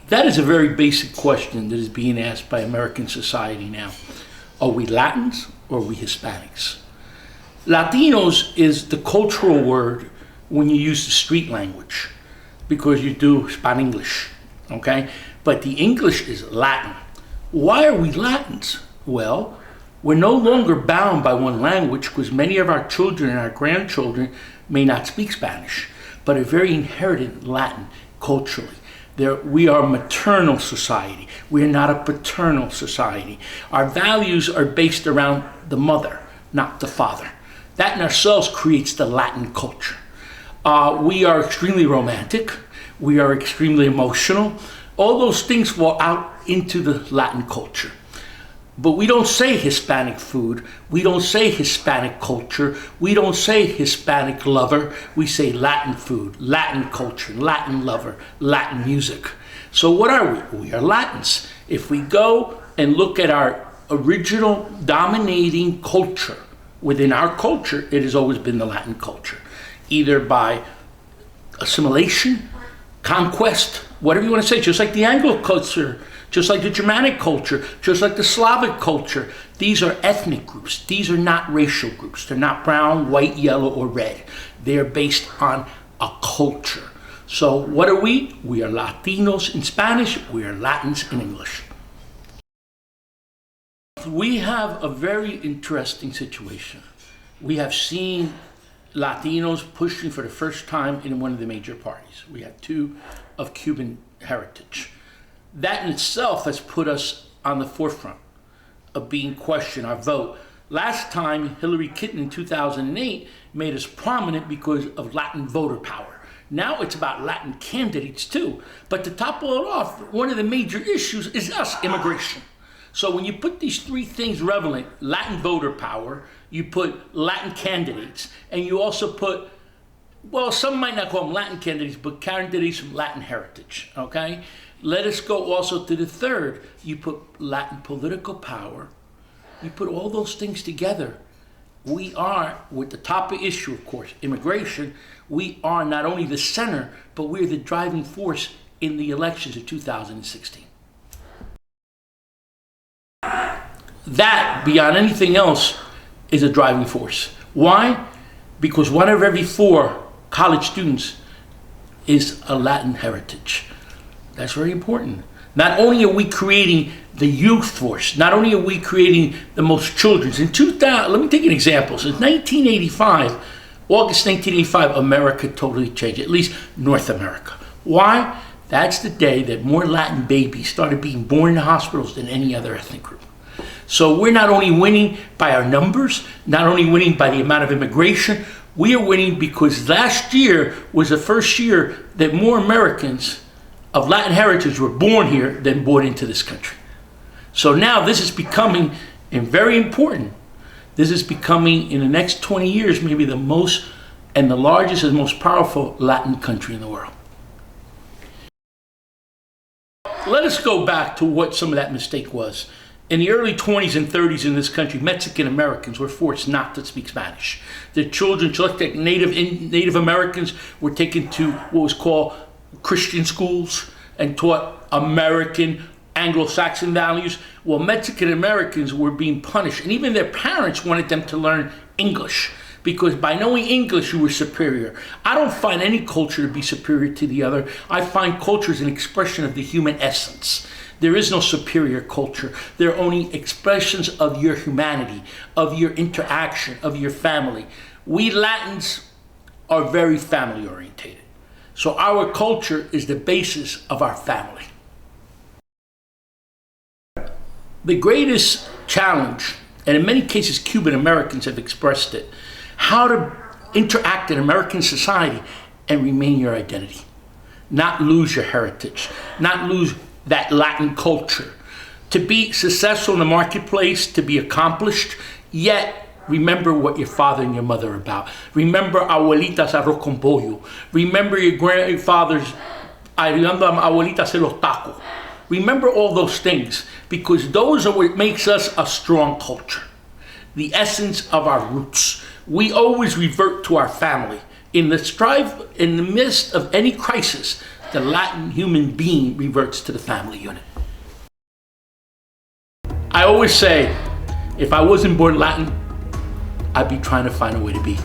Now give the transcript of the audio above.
That is a very basic question that is being asked by American society now. Are we Latins or are we Hispanics? Latinos is the cultural word when you use the street language, because you do Span-English, okay? But the English is Latin. Why are we Latins? Well, we're no longer bound by one language, because many of our children and our grandchildren may not speak Spanish, but are very inherited Latin culturally. We are a maternal society. We are not a paternal society. Our values are based around the mother, not the father. That in ourselves creates the Latin culture. We are extremely romantic. We are extremely emotional. All those things fall out into the Latin culture. But we don't say Hispanic food. We don't say Hispanic culture. We don't say Hispanic lover. We say Latin food, Latin culture, Latin lover, Latin music. So what are we? We are Latins. If we go and look at our original dominating culture, within our culture, it has always been the Latin culture, either by assimilation, conquest, whatever you want to say, just like the Anglo culture, just like the Germanic culture, just like the Slavic culture. These are ethnic groups. These are not racial groups. They're not brown, white, yellow, or red. They're based on a culture. So what are we? We are Latinos in Spanish. We are Latins in English. We have a very interesting situation. We have seen Latinos pushing for the first time in one of the major parties. We have two of Cuban heritage. That in itself has put us on the forefront of being questioned, our vote. Last time, Hillary Clinton in 2008 made us prominent because of Latin voter power. Now it's about Latin candidates too. But to top it off, one of the major issues is us, immigration. So when you put these three things relevant, Latin voter power, you put Latin candidates, and you also put, well, some might not call them Latin candidates, but candidates from Latin heritage, okay? Let us go also to the third. You put Latin political power. You put all those things together. We are, with the top issue, of course, immigration, we are not only the center, but we're the driving force in the elections of 2016. That, beyond anything else, is a driving force. Why? Because one of every 4 college students is a Latin heritage. That's very important. Not only are we creating the youth force, not only are we creating the most children. In 2000, let me take an example. Since 1985, August 1985, America totally changed, at least North America. Why? That's the day that more Latin babies started being born in the hospitals than any other ethnic group. So we're not only winning by our numbers, not only winning by the amount of immigration, we are winning because last year was the first year that more Americans of Latin heritage were born here than born into this country. So now this is becoming, and very important, this is becoming in the next 20 years maybe the most and the largest and most powerful Latin country in the world. Let us go back to what some of that mistake was. In the early 20s and 30s in this country, Mexican Americans were forced not to speak Spanish. Their children, just like Native Americans, were taken to what was called Christian schools and taught American Anglo-Saxon values. Well, Mexican Americans were being punished, and even their parents wanted them to learn English, because by knowing English you were superior. I don't find any culture to be superior to the other. I find culture is an expression of the human essence. There is no superior culture. They're only expressions of your humanity, of your interaction, of your family. We Latins are very family orientated. So our culture is the basis of our family. The greatest challenge, and in many cases Cuban Americans have expressed it, how to interact in American society and remain your identity. Not lose your heritage, not lose that Latin culture. To be successful in the marketplace, to be accomplished, yet remember what your father and your mother are about. Remember abuelitas arroz con pollo. Remember your grandfather's ayudando a abuelita hacer los tacos. Remember all those things, because those are what makes us a strong culture. The essence of our roots. We always revert to our family. In the midst of any crisis, the Latin human being reverts to the family unit. I always say, if I wasn't born Latin, I'd be trying to find a way to be